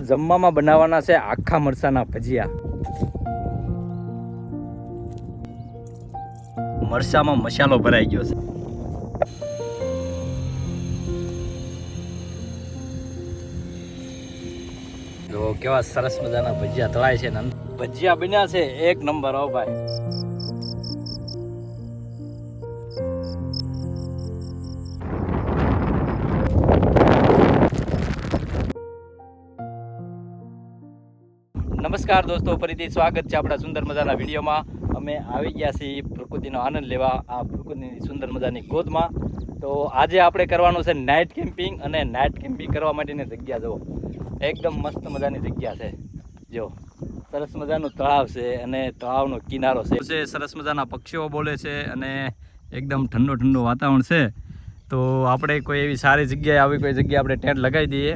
જમવામાં બનાવવાના છે આખા મરચાના ભજીયા. મરચામાં મસાલો ભરાઈ ગયો છે. જો કેવા સરસ મજાના ભજીયા તળાય છે ને ભજીયા બન્યા છે એક નંબર. હો ભાઈ, નમસ્કાર દોસ્તો, ફરીથી સ્વાગત છે આપણા સુંદર મજાના વિડીયોમાં. અમે આવી ગયા છીએ પ્રકૃતિનો આનંદ લેવા આ પ્રકૃતિની સુંદર મજાની ગોદમાં. તો આજે આપણે કરવાનું છે નાઇટ કેમ્પિંગ, અને નાઇટ કેમ્પિંગ કરવા માટેની જગ્યા જુઓ, એકદમ મસ્ત મજાની જગ્યા છે. જો સરસ મજાનું તળાવ છે અને તળાવનો કિનારો છે. સરસ મજાના પક્ષીઓ બોલે છે અને એકદમ ઠંડુ ઠંડુ વાતાવરણ છે. તો આપણે કોઈ એવી સારી જગ્યાએ આવી કોઈ જગ્યાએ આપણે ટેન્ટ લગાવી દઈએ.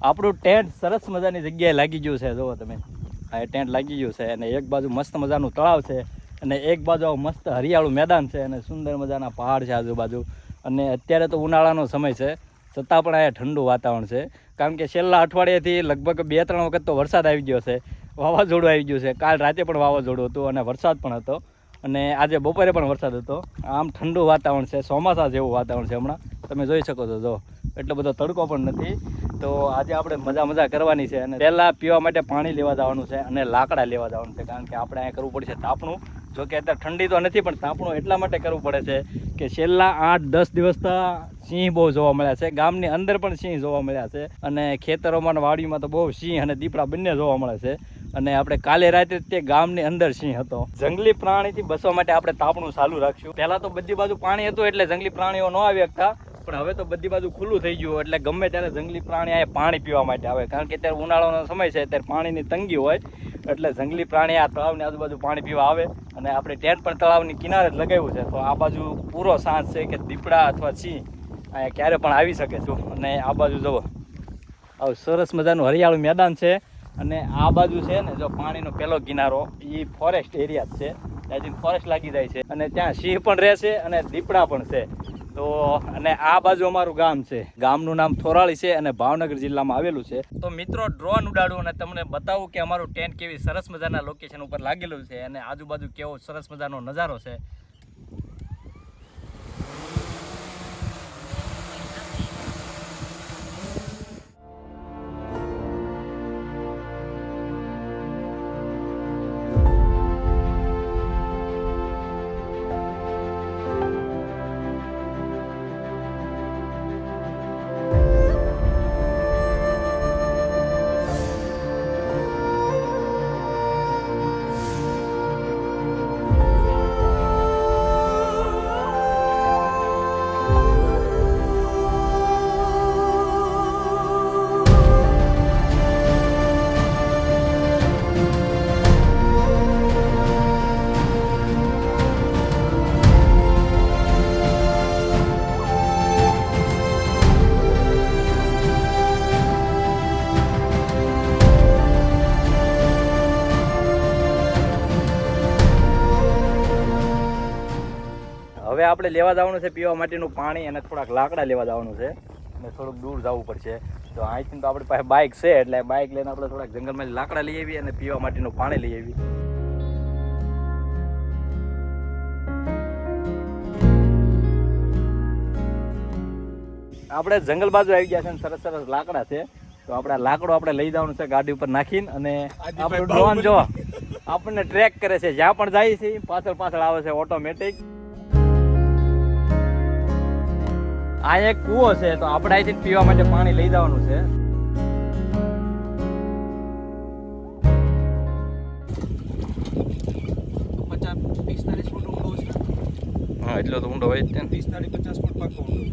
આપણું ટેન્ટ સરસ મજાની જગ્યાએ લાગી ગયું છે. જુઓ તમે, આ ટેન્ટ લાગી ગયું છે અને એક બાજુ મસ્ત મજાનું તળાવ છે અને એક બાજુ મસ્ત હરિયાળું મેદાન છે અને સુંદર મજાના પહાડ છે આજુબાજુ. અને અત્યારે તો ઉનાળાનો સમય છે, છતાં પણ અહીંયા ઠંડુ વાતાવરણ છે. કારણ કે છેલ્લા અઠવાડિયાથી લગભગ 2-3 વખત તો વરસાદ આવી ગયો છે, વાવાઝોડું આવી ગયું છે. કાલ રાતે પણ વાવાઝોડું હતું અને વરસાદ પણ હતો, અને આજે બપોરે પણ વરસાદ હતો. આમ ઠંડુ વાતાવરણ છે, ચોમાસા જેવું વાતાવરણ છે. હમણાં તમે જોઈ શકો છો, જો એટલો બધો તડકો પણ નથી. તો આજે આપણે મજા કરવાની છે. અને પહેલાં પીવા માટે પાણી લેવા જવાનું છે અને લાકડા લેવા જવાનું છે. કારણ કે આપણે અહીંયા કરવું પડશે તાપણું. જો કે અત્યારે ઠંડી તો નથી, પણ તાપણું એટલા માટે કરવું પડે છે કે છેલ્લા 8-10 દિવસથી સિંહ બહુ જોવા મળ્યા છે. ગામની અંદર પણ સિંહ જોવા મળ્યા છે અને ખેતરોમાં વાડીમાં તો બહુ સિંહ અને દીપડા બંને જોવા મળે છે. અને આપણે કાલે રાતે તે ગામની અંદર સિંહ હતો. જંગલી પ્રાણીથી બચવા માટે આપણે તાપણું ચાલુ રાખશું. પહેલાં તો બધી બાજુ પાણી હતું એટલે જંગલી પ્રાણીઓ ન આવી શકતા, પણ હવે તો બધી બાજુ ખુલ્લું થઈ ગયું એટલે ગમે ત્યારે જંગલી પ્રાણી આ પાણી પીવા માટે આવે. કારણ કે અત્યારે ઉનાળાનો સમય છે, ત્યારે પાણીની તંગી હોય એટલે જંગલી પ્રાણી આ તળાવની આજુબાજુ પાણી પીવા આવે. અને આપણે ટેન્ટ પણ તળાવની કિનારે જ લગાવ્યું છે, તો આ બાજુ પૂરો સાંજ છે કે દીપડા અથવા સિંહ અહીંયા ક્યારે પણ આવી શકે છે. અને આ બાજુ જુઓ, આવું સરસ મજાનું હરિયાળું મેદાન છે. અને આ બાજુ છે ને, જો પાણીનો પહેલો કિનારો એ ફોરેસ્ટ એરિયા જ છે, ત્યાંથી ફોરેસ્ટ લાગી જાય છે અને ત્યાં સિંહ પણ રહેશે અને દીપડા પણ છે. તો અને આ બાજુ અમારું ગામ છે. ગામનું નામ થોરાળી છે અને ભાવનગર જિલ્લામાં આવેલું છે. તો મિત્રો, ડ્રોન ઉડાડું અને તમને બતાવું કે અમારું ટેન્ટ કેવી સરસ મજાના લોકેશન ઉપર લાગેલું છે અને આજુબાજુ કેવો સરસ મજાનો નજારો છે. હવે આપણે લેવા જવાનું છે પીવા માટેનું પાણી અને થોડાક લાકડા લેવા જવાનું છે અને થોડુંક દૂર જવું પડશે. તો અહીંથી તો આપણી પાસે બાઇક છે એટલે બાઇક લઈને આપણે થોડાક જંગલમાં લાકડા લઈ આવીએ અને પીવા માટેનું પાણી લઈ આવીએ. આપણે જંગલ બાજુ આવી ગયા છે અને સરસ સરસ લાકડા છે. તો આપણે લાકડો આપણે લઈ જવાનું છે ગાડી ઉપર નાખીને. અને આપણું ડ્રોન જો આપણને ટ્રેક કરે છે, જ્યાં પણ જાય છે પાછળ પાછળ આવે છે ઓટોમેટિક. આ એક કૂવો છે, તો આપણે અહીંથી પીવા માટે પાણી લઈ જવાનું છે. 45 ફૂટ ઊંડો છે. હા એટલો તો ઊંડો હોય જ તે ને. 45-50 ફૂટ પાકો ઊંડો.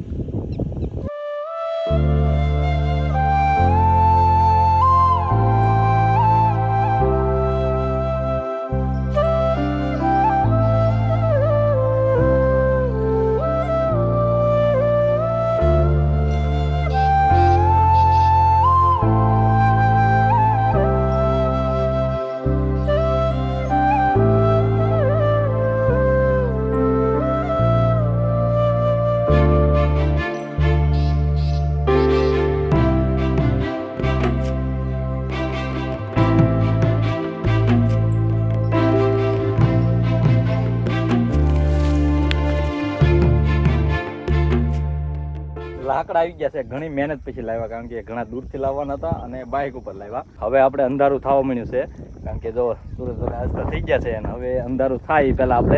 લાકડા આવી ગયા છે, ઘણી મહેનત પછી લાવ્યા, કારણ કે ઘણા દૂરથી લાવવાના હતા અને બાઇક ઉપર લાવ્યા. હવે આપણે અંધારું થવા મળ્યું છે, કારણ કે જો સૂરજ આસ્તા થઈ ગયા છે અને હવે અંધારું થાય પહેલાં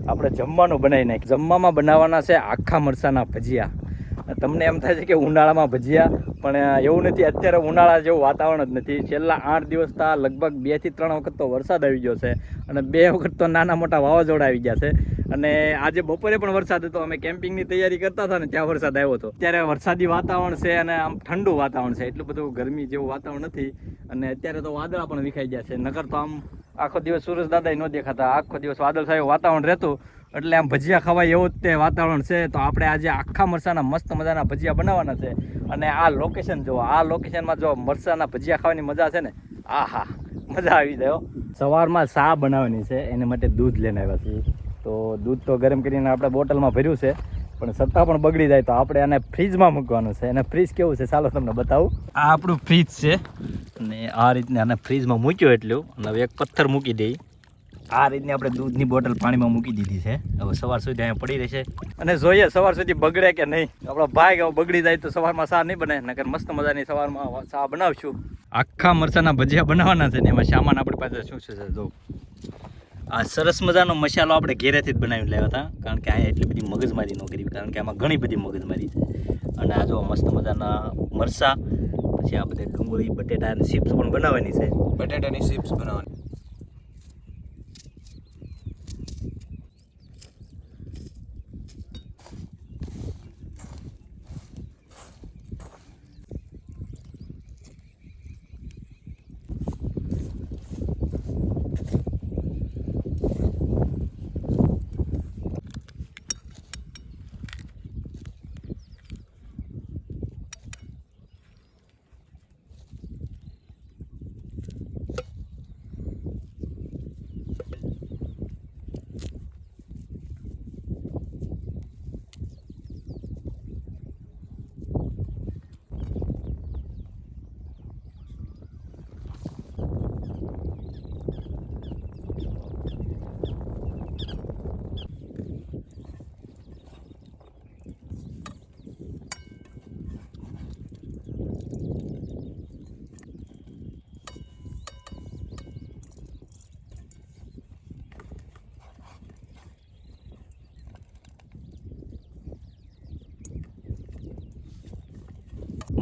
આપણે જમવાનું બનાવી નાખીએ. જમવામાં બનાવવાના છે આખા મરચાંના ભજીયા. તમને એમ થાય છે કે ઉનાળામાં ભજીયા, પણ એવું નથી. અત્યારે ઉનાળા જેવું વાતાવરણ જ નથી. છેલ્લા 8 દિવસથી લગભગ 2 થી 3 વખત તો વરસાદ આવી ગયો છે અને 2 વખત તો નાના મોટા વાવાઝોડા આવી ગયા છે. અને આજે બપોરે પણ વરસાદ હતો. અમે કેમ્પિંગની તૈયારી કરતા હતા ને ત્યાં વરસાદ આવ્યો હતો. અત્યારે વરસાદી વાતાવરણ છે અને આમ ઠંડુ વાતાવરણ છે, એટલું બધું ગરમી જેવું વાતાવરણ નથી. અને અત્યારે તો વાદળા પણ વિખાઈ ગયા છે. નકર તો આમ આખો દિવસ સૂરજ દાદા ન દેખાતા, આખો દિવસ વાદળ છાયું વાતાવરણ રહેતું, એટલે આમ ભજીયા ખવાય એવું જ તે વાતાવરણ છે. તો આપણે આજે આખા મરચાંના મસ્ત મજાના ભજીયા બનાવવાના છે. અને આ લોકેશન જુઓ, આ લોકેશનમાં જો મરચાંના ભજીયા ખાવાની મજા છે ને, આહા મજા આવી જાય. સવારમાં ચા બનાવવાની છે, એને માટે દૂધ લઈને આવ્યા છીએ. તો દૂધ તો ગરમ કરીને આપણે બોટલમાં ભર્યું છે, પણ છતાં પણ બગડી જાય તો આપણે આને ફ્રીજમાં મૂકવાનું છે. અને ફ્રીજ કેવું છે ચાલો તમને બતાવું. આ આપણું ફ્રીજ છે અને આ રીતને આને ફ્રીજમાં મૂક્યો એટલું. અને હવે એક પથ્થર મૂકી દઈ. આ રીતની આપણે દૂધની બોટલ પાણીમાં મૂકી દીધી છે. હવે સવાર સુધી અહીંયા પડી રહેશે અને જોઈએ સવાર સુધી બગડે કે નહીં. આપણો ભાઈ હવે બગડી જાય તો સવારમાં ચા નહીં બને, નકર મસ્ત મજાની સવારમાં ચા બનાવશું. આખા મરચાંના ભજીયા બનાવવાના છે ને એમાં સામાન આપણી પાસે શું છે જો આ સરસ મજાનો મસાલો આપણે ઘેરેથી જ બનાવી લાવ્યા હતા, કારણ કે અહીંયા એટલી બધી મગજમારી ન કરી, કારણ કે આમાં ઘણી બધી મગજમારી છે. અને આ જો મસ્ત મજાના મરચાં, પછી આ બધે ડુંગળી બટેટા અને ચિપ્સ પણ બનાવવાની છે. બટેટાની ચિપ્સ બનાવવાની.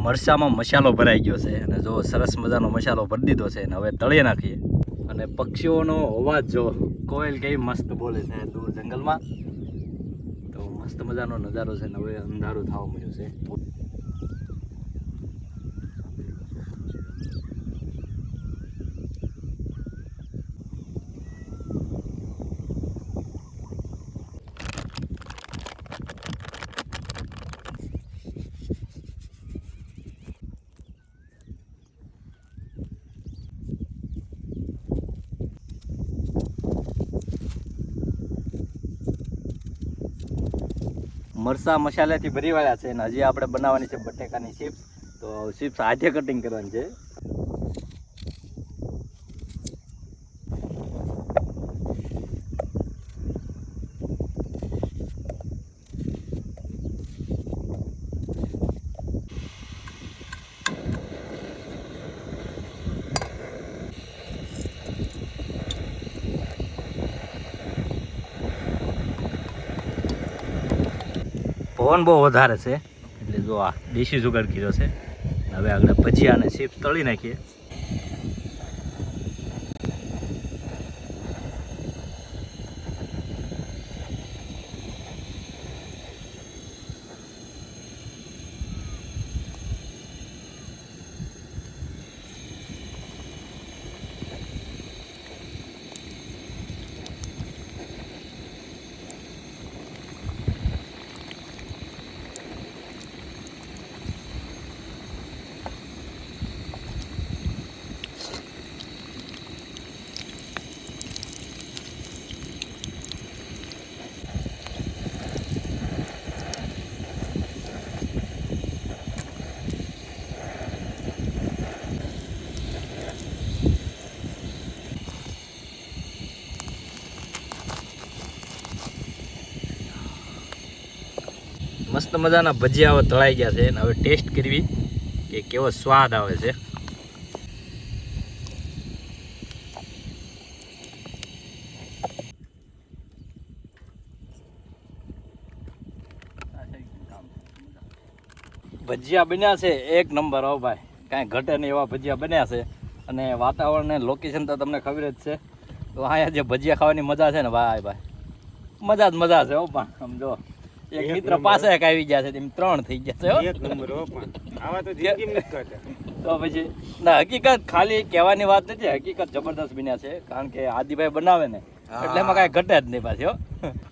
મરચાંમાં મસાલો ભરાઈ ગયો છે અને જો સરસ મજાનો મસાલો ભરી દીધો છે અને હવે તળી નાખીએ. અને પક્ષીઓનો અવાજ જો, કોયલ કેવી મસ્ત બોલે છે દૂર જંગલમાં. તો મસ્ત મજાનો નજારો છે ને હવે અંધારું થવા મળ્યું છે. મરસા મસાલાથી ભરી વાળ્યા છે અને હજી આપણે બનાવવાની છે બટેકાની ચિપ્સ. તો ચિપ્સ આજે કટિંગ કરવાની છે. પવન બહુ વધારે છે એટલે જો આ દેશી જુગાડ કર્યો છે. હવે આગળ ભજીયા અને ચિપ્સ તળી નાખીએ. મસ્ત મજાના ભજીયા હવે તળાઈ ગયા છે અને હવે ટેસ્ટ કરવી કે કેવો સ્વાદ આવે છે. ભજીયા બન્યા છે એક નંબર. હો ભાઈ, કાંઈ ઘટે નહીં એવા ભજીયા બન્યા છે. અને વાતાવરણ ને લોકેશન તો તમને ખબર જ છે. તો અહીંયા જે ભજીયા ખાવાની મજા છે ને ભાઈ મજા જ મજા છે. હો પણ સમજો એક મિત્ર પાસે એક આવી ગયા છે તેમ 3 થઈ ગયા છે. એક નંબર હો પણ આવા તો જિંદગી નથી કરતા. તો પછી ના, હકીકત ખાલી કહેવાની વાત નથી, હકીકત જબરદસ્ત બન્યા છે. કારણ કે આદિભાઈ બનાવે ને એટલે એમાં કાંઈ ઘટે જ નહીં પાછી. હો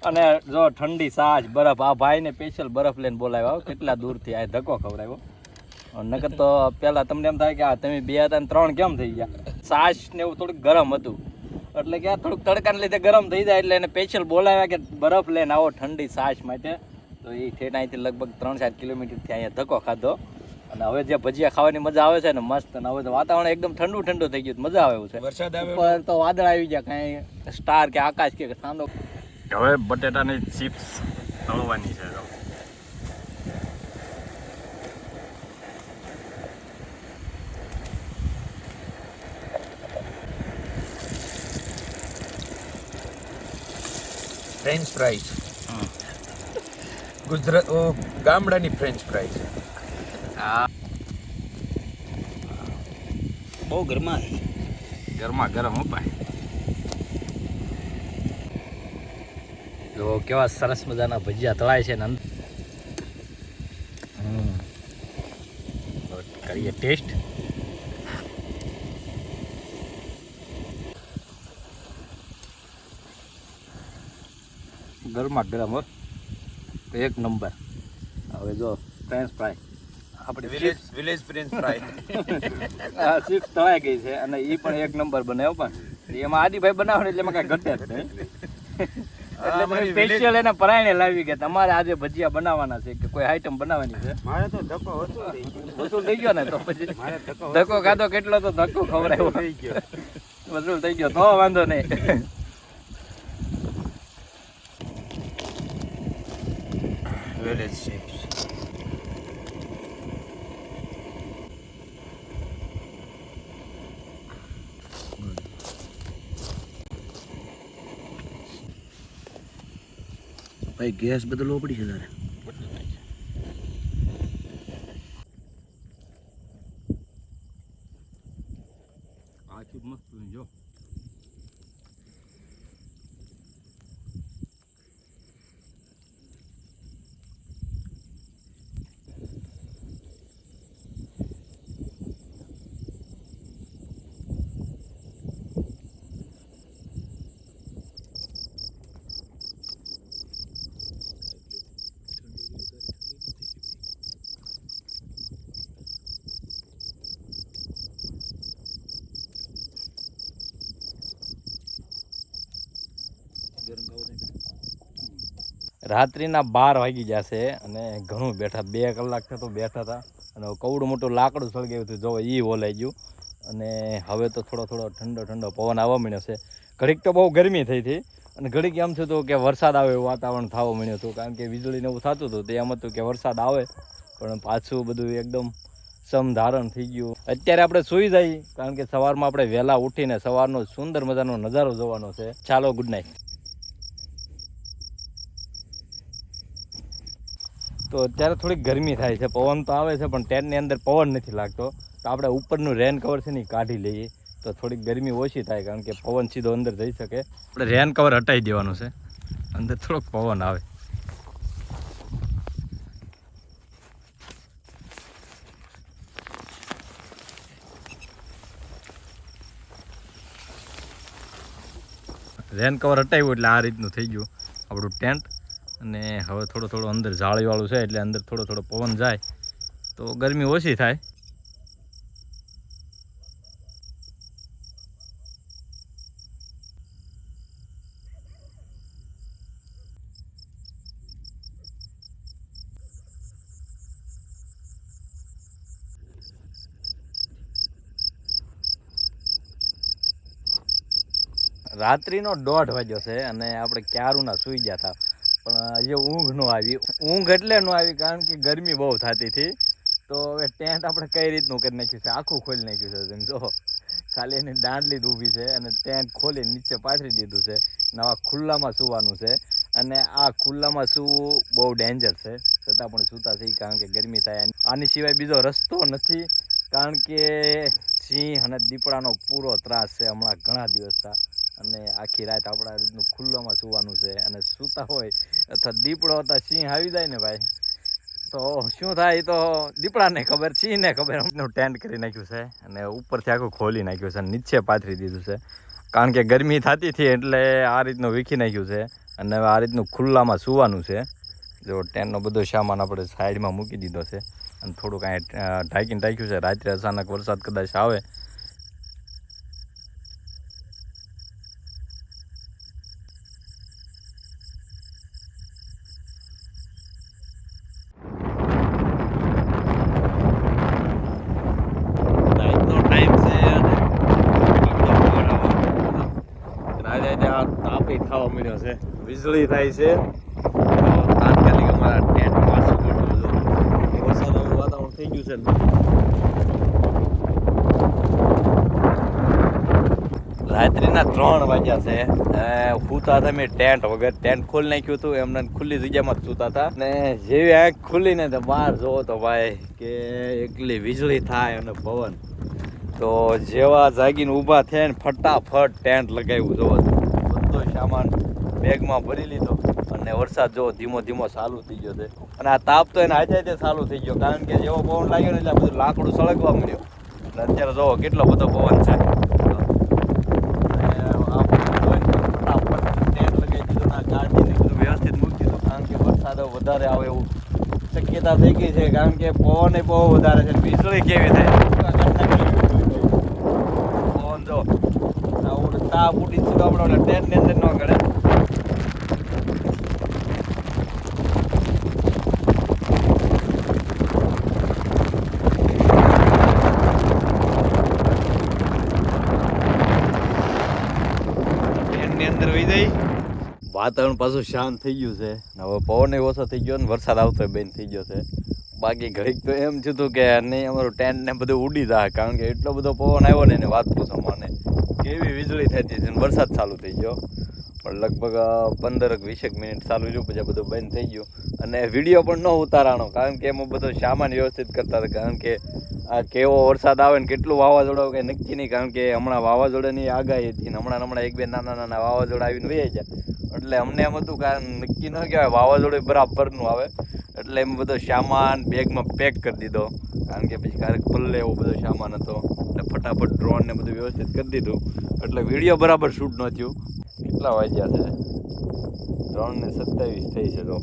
અને જો ઠંડી છાશ બરફ, આ ભાઈને સ્પેશિયલ બરફ લઈને બોલાવ્યા. કેટલા દૂરથી આ ધક્કો ખવડાવ્યો. નકર તો પેલા તમને એમ થાય કે આ તમે 2 હતા ને 3 કેમ થઈ ગયા. છાશ ને એવું થોડુંક ગરમ હતું એટલે કે આ થોડુંક તડકાને લીધે ગરમ થઈ જાય એટલે એને સ્પેશિયલ બોલાવ્યા કે બરફ લઈને આવો ઠંડી છાશ માટે. તો એ ઠેઠ અહીંથી લગભગ 3-4 કિલોમીટરથી અહીંયા ધક્કો ખાધો. અને હવે જે ભજીયા ખાવાની મજા આવે છે ને મસ્ત. અને હવે તો વાતાવરણ એકદમ ઠંડુ થઈ ગયું, મજા આવે એવું છે. વરસાદ આવે ઉપર તો વાદળ આવી ગયા, કાંઈ સ્ટાર કે આકાશ કે સાંદો. હવે બટેટાની ચિપ્સ તળવાની છે. ફ્રેન્ચ ફ્રાઈઝ ગુજરાત ગામડાની ફ્રેન્ચ ફ્રાઈઝ. હા, બહુ ગરમા ગરમ ઉપાય. જો કેવા સરસ મજાના ભજીયા તળાય છે ને. કરીએ ટેસ્ટ. ગરમ હો, એક નંબર. હવે જો ફ્રેન્ચ ફ્રાય આપણી વિલેજ ફ્રેન્ચ ફ્રાઈ. ચિપ્સ તળાઈ ગઈ છે અને એ પણ એક નંબર બને. પણ એમાં આદિભાઈ બનાવે એટલે એમાં કાંઈ ઘટે જ નહીં. એટલે મને સ્પેશિયલ એને પરાયણે લાવી કે તમારે આજે ભજીયા બનાવવાના છે કે કોઈ આઈટમ બનાવવાની છે. મારે તો ધક્કો વસૂલ થઈ ગયો ને તો પછી ધક્કો ખાધો કેટલો તો ધક્કો ખવડાવ્યો થઈ ગયો. વસૂલ થઈ ગયો તો વાંધો નહીં. Village chips. ભાઈ ગેસ બદલવો પડી છે તારે. આખી મસ્ત જો. રાત્રિના 12 વાગી જશે અને ઘણું બેઠા, 2 કલાક તો બેઠા હતા. અને કવડું મોટું લાકડું સળગાવ્યું હતું, જો એ ઓલાઈ ગયું. અને હવે તો થોડો ઠંડો પવન આવવા માંડ્યો છે. ઘડીક તો બહુ ગરમી થઈ હતી અને ઘડીક એમ થયું હતું કે વરસાદ આવે એવું વાતાવરણ થવા માંડ્યું હતું. કારણ કે વીજળીને એવું થતું હતું તે એમ હતું કે વરસાદ આવે, પણ પાછું બધું એકદમ સમધારણ થઈ ગયું. અત્યારે આપણે સૂઈ જઈએ કારણ કે સવારમાં આપણે વહેલા ઉઠીને સવારનો સુંદર મજાનો નજારો જોવાનો છે. ચાલો, ગુડ નાઇટ. તો અત્યારે થોડીક ગરમી થાય છે, પવન તો આવે છે પણ ટેન્ટની અંદર પવન નથી લાગતો. તો આપણે ઉપરનું રેન કવર છે ને કાઢી લઈએ તો થોડીક ગરમી ઓછી થાય, કારણ કે પવન સીધો અંદર જઈ શકે. આપણે રેન કવર હટાવી દેવાનું છે, અંદર થોડોક પવન આવે. રેન કવર હટાવ્યું એટલે આ રીતનું થઈ ગયું આપણું ટેન્ટ. અને હવે થોડો અંદર જાળીવાળું છે એટલે અંદર થોડો પવન જાય તો ગરમી ઓછી થાય. રાત્રિનો 1:30 વાગ્યો છે અને આપણે ક્યારુંના સૂઈ ગયા હતા. પણ એ ઊંઘ ન આવી. ઊંઘ એટલે ન આવી કારણ કે ગરમી બહુ થતી હતી. તો હવે ટેન્ટ આપણે કઈ રીતનું કરી નાખ્યું છે, આખું ખોલી નાખ્યું છે. તમે જો ખાલી એની દાંડલી જ ઊભી છે અને ટેન્ટ ખોલી નીચે પાથરી દીધું છે. નવા ખુલ્લામાં સૂવાનું છે અને આ ખુલ્લામાં સૂવું બહુ ડેન્જર છે. છતાં પણ સૂતા થઈ કારણ કે ગરમી થાય. આની સિવાય બીજો રસ્તો નથી કારણ કે સિંહ અને દીપડાનો પૂરો ત્રાસ છે હમણાં ઘણા દિવસથી. અને આખી રાત આપણા રીતનું ખુલ્લામાં સૂવાનું છે અને સૂતા હોય અથવા દીપડો અથવા સિંહ આવી જાય ને ભાઈ તો શું થાય એ તો દીપડાને ખબર, સિંહને ખબર. એમનું ટેન્ટ કરી નાખ્યું છે અને ઉપરથી આખું ખોલી નાખ્યું છે, નીચે પાથરી દીધું છે કારણ કે ગરમી થતી હતી એટલે આ રીતનું વીખી નાખ્યું છે. અને હવે આ રીતનું ખુલ્લામાં સૂવાનું છે. જો ટેન્ટનો બધો સામાન આપણે સાઈડમાં મૂકી દીધો છે અને થોડુંક અહીંયા ઢાંકીને રાખ્યું છે. રાત્રે અચાનક વરસાદ કદાચ આવે થવા મળ્યો છે, વીજળી થાય છે. તાત્કાલિક અમારા ટેન્ટ પાછું ગોઠવું. વરસાદનું વાતાવરણ થઈ ગયું છે. રાત્રિના 3 વાગ્યા છે. સૂતા હતા મેં ટેન્ટ વગર. ટેન્ટ ખોલી નાખ્યું હતું એમને ખુલ્લી જગ્યામાં જ સૂતા હતા. ને જેવી આંખ ખુલ્લીને તો બહાર જોવો તો ભાઈ કે એકલી વીજળી થાય અને પવન. તો જેવા જાગીને ઊભા થયા ને ફટાફટ ટેન્ટ લગાવ્યું. જોવો બધો સામાન બેગમાં ભરી લીધો અને વરસાદ જો ધીમો ધીમો ચાલુ થઈ ગયો છે. અને આ તાપ તો એને આજે ચાલુ થઈ ગયો કારણ કે જેવો પવન લાગ્યો ને એટલે બધું લાકડું સળગવા મળ્યો. અને અત્યારે જોવો કેટલો બધો પવન છે. ફટાફટ ટેન્ટ લગાવી દીધું ના ગાડીને બધું વ્યવસ્થિત મૂકી દીધું કારણ કે વરસાદ વધારે આવે એવું શક્યતા થઈ ગઈ છે કારણ કે પવન એ બહુ વધારે છે. વીજળી કેવી થાય પવન જો તાપ ઉડી સીધો આપણો ટેન્ટની અંદર ન ગળે. વાતાવરણ પાછું શાંત થઈ ગયું છે. હવે પવન ઓછો થઈ ગયો ને વરસાદ આવતો બંધ થઈ ગયો છે. બાકી ઘડીક તો એમ થયું કે નહીં અમારું ટેન્ટ ને બધું ઉડી જાય કારણ કે એટલો બધો પવન આવ્યો ને એને વાત પૂછો મને કેવી વીજળી થતી હતી. વરસાદ ચાલુ થઈ ગયો પણ લગભગ 15-20 મિનિટ ચાલુ રહ્યું પછી બધું બંધ થઈ ગયું. અને વિડીયો પણ ન ઉતારાણો કારણ કે એમાં બધો સામાન વ્યવસ્થિત કરતા હતા કારણ કે આ કેવો વરસાદ આવે ને કેટલું વાવાઝોડું કંઈ નક્કી નહીં કારણ કે હમણાં વાવાઝોડાની આગાહી હતી ને હમણાં 1-2 નાના વાવાઝોડા આવીને વહી જાય એટલે અમને એમ હતું કારણ નક્કી ન કહેવાય વાવાઝોડું બરાબરનું આવે એટલે એમ બધો સામાન બેગમાં પેક કરી દીધો કારણ કે પછી ક્યારેક પલ્લે એવો બધો સામાન હતો એટલે ફટાફટ ડ્રોન ને બધું વ્યવસ્થિત કરી દીધું એટલે વિડીયો બરાબર શૂટ ન થયું. કેટલા વાગ્યા છે? 3:27 થઈ છે. તો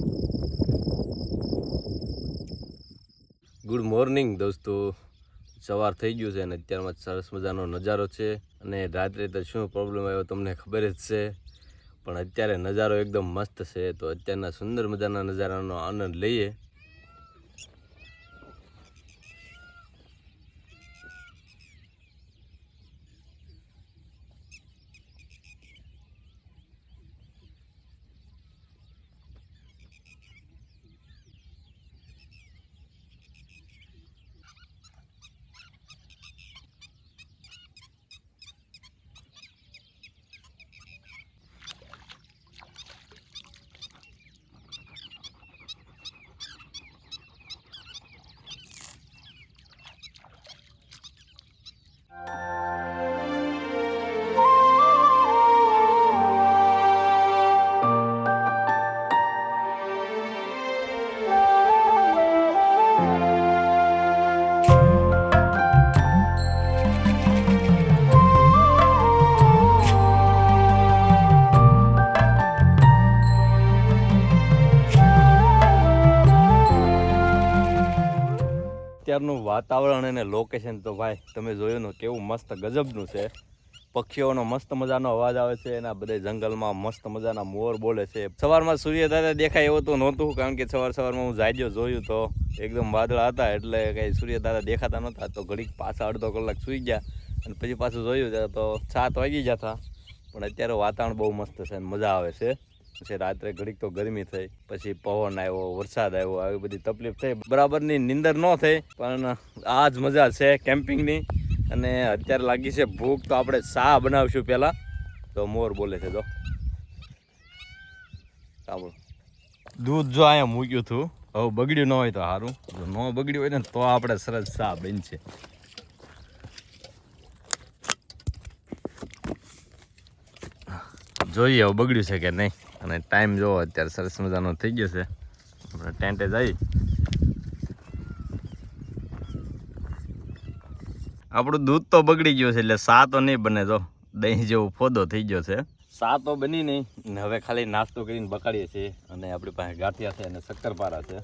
ગુડ મોર્નિંગ દોસ્તો, સવાર થઈ ગયું છે અને અત્યારમાં સરસ મજાનો નજારો છે. અને રાત્રે તો શું પ્રોબ્લેમ આવ્યો તમને ખબર જ છે પણ અત્યારે નજારો એકદમ મસ્ત છે. તો અત્યારના સુંદર મજાના નજારાનો આનંદ લઈએ. અત્યારનું વાતાવરણ અને લોકેશન તો ભાઈ તમે જોયું ને કેવું મસ્ત ગજબનું છે. પક્ષીઓનો મસ્ત મજાનો અવાજ આવે છે એના બધા જંગલમાં મસ્ત મજાના મોર બોલે છે. સવારમાં સૂર્યદાદા દેખાય એવું તો નહોતું કારણ કે સવારમાં હું જાગ્યો જોયું તો એકદમ વાદળા હતા એટલે કંઈ સૂર્યદાદા દેખાતા નહોતા. તો ઘડીક પાછા અડધો કલાક સૂઈ ગયા અને પછી પાછું જોયું તો 7 વાગી ગયા હતા. પણ અત્યારે વાતાવરણ બહુ મસ્ત છે અને મજા આવે છે. પછી રાત્રે ઘડીક તો ગરમી થઈ, પછી પવન આવ્યો, વરસાદ આવ્યો, આવી બધી તકલીફ થઈ, બરાબરની નીંદર ન થઈ. પણ આ જ મજા છે કેમ્પિંગની. અને અત્યારે લાગી છે ભૂખ, તો આપણે ચા બનાવશું પહેલાં. તો મોર બોલે છે, જો સાંભળો. દૂધ જો અહીંયા મૂક્યું હતું, હવે બગડ્યું ન હોય તો સારું, જો ન બગડ્યું હોય ને તો આપણે સરસ ચા બનશે. જોઈએ હવે બગડ્યું છે કે નહીં. અને ટાઈમ જોવો અત્યારે સરસ મજાનો થઈ ગયો છે. આપણે ટેન્ટે જઈ. આપણું દૂધ તો બગડી ગયું છે એટલે ચા તો નહીં બને. જો દહીં જેવો ફોદો થઈ ગયો છે. ચા તો બની નહીં ને હવે ખાલી નાસ્તો કરીને બકાડીએ છીએ. અને આપણી પાસે ગાંઠિયા છે અને શક્કરપારા છે.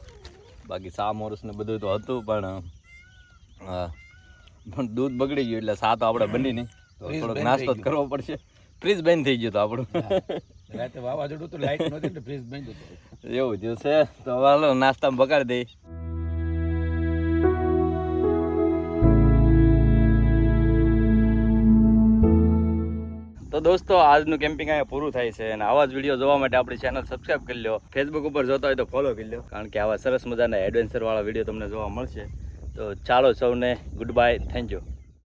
બાકી ચા મોરસ ને બધું તો હતું, પણ દૂધ બગડી ગયું એટલે ચા તો આપણે બની નહીં. તો થોડોક નાસ્તો જ કરવો પડશે. ફ્રીજ બંધ થઈ ગયું તો આપણું. રાતે વાવાઝોડું તો લાઈટ નહોતી એટલે ફ્રીજ બંધ હતું. એવું થયું છે. તો હાલો નાસ્તામાં બગાડી દઈ. તો દોસ્તો આજનું કેમ્પિંગ અહીંયા પૂરું થાય છે. અને આવા જ વિડીયો જોવા માટે આપણી ચેનલ સબસ્ક્રાઈબ કરી લો. ફેસબુક ઉપર જોતા હોય તો ફોલો કરી લો, કારણ કે આવા સરસ મજાના એડવેન્ચરવાળા વિડીયો તમને જોવા મળશે. તો ચાલો સૌને ગુડ બાય, થેન્ક યુ.